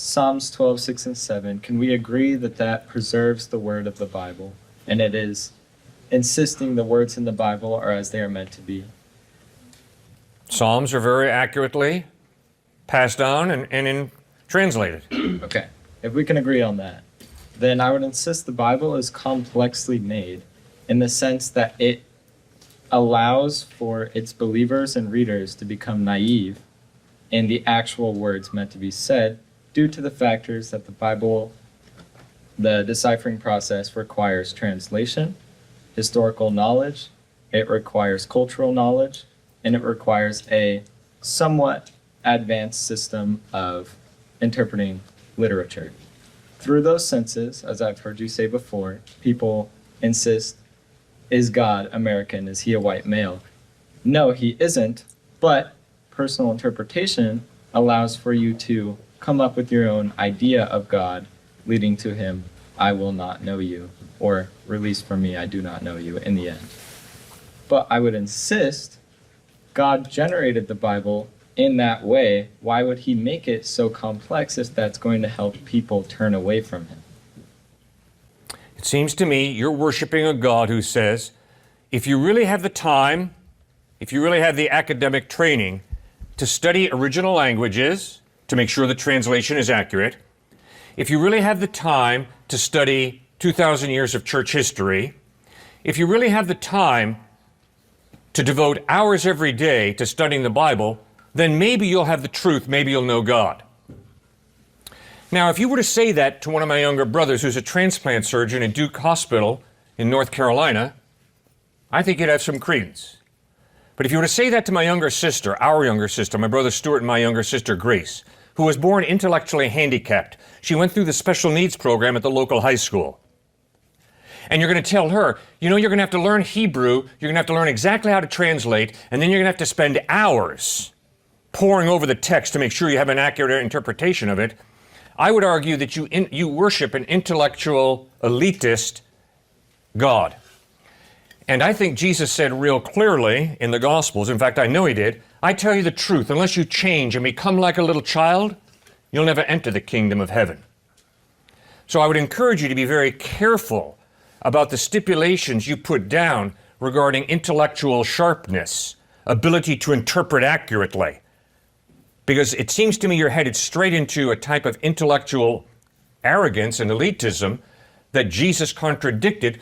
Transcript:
Psalms 12, 6, and 7, can we agree that that preserves the word of the Bible, and it is insisting the words in the Bible are as they are meant to be? Psalms are very accurately passed down and translated. Okay, if we can agree on that, then I would insist the Bible is complexly made in the sense that it allows for its believers and readers to become naive in the actual words meant to be said due to the factors that the Bible, the deciphering process requires translation, historical knowledge, it requires cultural knowledge, and it requires a somewhat advanced system of interpreting literature. Through those senses, as I've heard you say before, people insist, is God American? Is he a white male? No, he isn't, but personal interpretation allows for you to come up with your own idea of God, leading to him, I will not know you, or release from me, I do not know you, in the end. But I would insist God generated the Bible in that way. Why would he make it so complex if that's going to help people turn away from him? It seems to me you're worshiping a God who says, if you really have the time, if you really have the academic training to study original languages, to make sure the translation is accurate, if you really have the time to study 2,000 years of church history, if you really have the time to devote hours every day to studying the Bible, then maybe you'll have the truth, maybe you'll know God. Now, if you were to say that to one of my younger brothers who's a transplant surgeon at Duke Hospital in North Carolina, I think you'd have some credence. But if you were to say that to my younger sister, our younger sister, my brother Stuart and my younger sister Grace, who was born intellectually handicapped, she went through the special needs program at the local high school. And you're going to tell her, you know, you're going to have to learn Hebrew, you're going to have to learn exactly how to translate, and then you're going to have to spend hours poring over the text to make sure you have an accurate interpretation of it. I would argue that you worship an intellectual, elitist God. And I think Jesus said real clearly in the Gospels, in fact, I know he did, I tell you the truth, unless you change and become like a little child, you'll never enter the kingdom of heaven. So I would encourage you to be very careful about the stipulations you put down regarding intellectual sharpness, ability to interpret accurately. Because it seems to me you're headed straight into a type of intellectual arrogance and elitism that Jesus contradicted